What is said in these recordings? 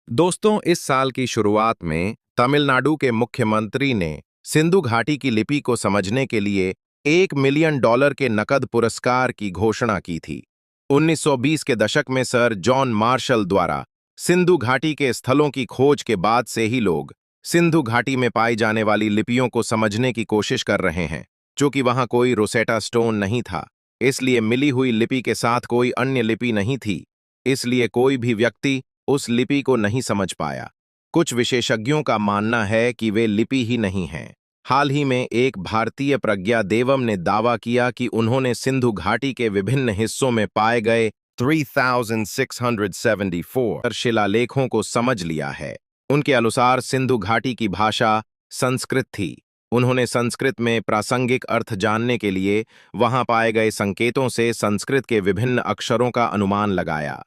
दोस्तों, इस साल की शुरुआत में तमिलनाडु के मुख्यमंत्री ने सिंधु घाटी की लिपि को समझने के लिए $1 मिलियन के नकद पुरस्कार की घोषणा की थी। 1920 के दशक में सर जॉन मार्शल द्वारा सिंधु घाटी के स्थलों की खोज के बाद से ही लोग सिंधु घाटी में पाई जाने वाली लिपियों को समझने की कोशिश कर रहे हैं। चूंकि वहां कोई रोसेटा स्टोन नहीं था, इसलिए मिली हुई लिपि के साथ कोई अन्य लिपि नहीं थी, इसलिए कोई भी व्यक्ति उस लिपि को नहीं समझ पाया। कुछ विशेषज्ञों का मानना है कि वे लिपि ही नहीं हैं। हाल ही में एक भारतीय प्रज्ञा देवम ने दावा किया कि उन्होंने सिंधु घाटी के विभिन्न हिस्सों में पाए गए 3674 शिलालेखों को समझ लिया है। उनके अनुसार सिंधु घाटी की भाषा संस्कृत थी। उन्होंने संस्कृत में प्रासंगिक अर्थ जानने के लिए वहां पाए गए संकेतों से संस्कृत के विभिन्न अक्षरों का अनुमान लगाया।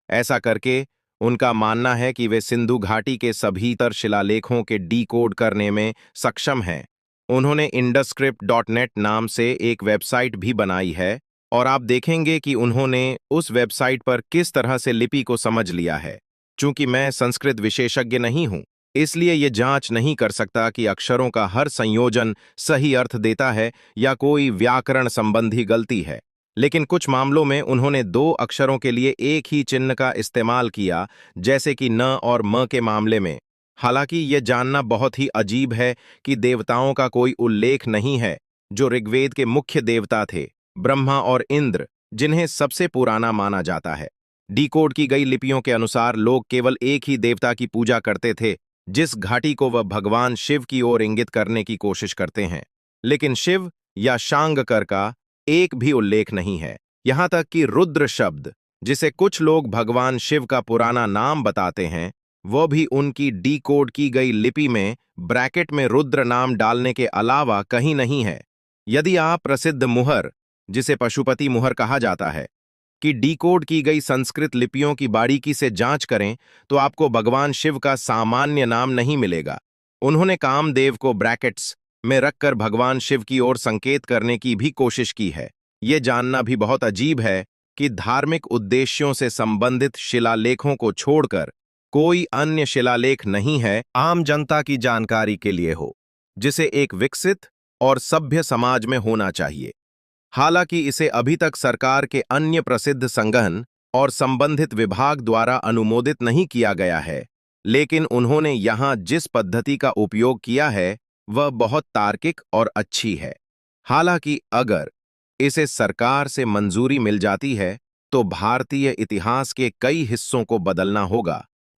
ऐसा करके उनका मानना है कि वे सिंधु घाटी के सभी तर शिलालेखों के डीकोड करने में सक्षम हैं। उन्होंने induscript.net नाम से एक वेबसाइट भी बनाई है और आप देखेंगे कि उन्होंने उस वेबसाइट पर किस तरह से लिपि को समझ लिया है। चूंकि मैं संस्कृत विशेषज्ञ नहीं हूं, इसलिए ये जांच नहीं कर सकता कि अक्षरों का हर संयोजन सही अर्थ देता है या कोई व्याकरण संबंधी गलती है। लेकिन कुछ मामलों में उन्होंने दो अक्षरों के लिए एक ही चिन्ह का इस्तेमाल किया, जैसे कि न और म के मामले में। हालांकि यह जानना बहुत ही अजीब है कि देवताओं का कोई उल्लेख नहीं है जो ऋग्वेद के मुख्य देवता थे, ब्रह्मा और इंद्र, जिन्हें सबसे पुराना माना जाता है। डिकोड की गई लिपियों के अनुसार लोग केवल एक ही देवता की पूजा करते थे, जिस घाटी को वह भगवान शिव की ओर इंगित करने की कोशिश करते हैं। लेकिन शिव या शांगकर का एक भी उल्लेख नहीं है। यहां तक कि रुद्र शब्द, जिसे कुछ लोग भगवान शिव का पुराना नाम बताते हैं, वह भी उनकी डीकोड की गई लिपि में ब्रैकेट में रुद्र नाम डालने के अलावा कहीं नहीं है। यदि आप प्रसिद्ध मुहर, जिसे पशुपति मुहर कहा जाता है, कि डीकोड की गई संस्कृत लिपियों की बारीकी से जांच करें तो आपको भगवान शिव का सामान्य नाम नहीं मिलेगा। उन्होंने कामदेव को ब्रैकेट्स में रखकर भगवान शिव की ओर संकेत करने की भी कोशिश की है। ये जानना भी बहुत अजीब है कि धार्मिक उद्देश्यों से संबंधित शिलालेखों को छोड़कर कोई अन्य शिलालेख नहीं है आम जनता की जानकारी के लिए हो, जिसे एक विकसित और सभ्य समाज में होना चाहिए। हालांकि इसे अभी तक सरकार के अन्य प्रसिद्ध संगठन और संबंधित विभाग द्वारा अनुमोदित नहीं किया गया है, लेकिन उन्होंने यहां जिस पद्धति का उपयोग किया है वह बहुत तार्किक और अच्छी है। हालांकि अगर इसे सरकार से मंजूरी मिल जाती है तो भारतीय इतिहास के कई हिस्सों को बदलना होगा।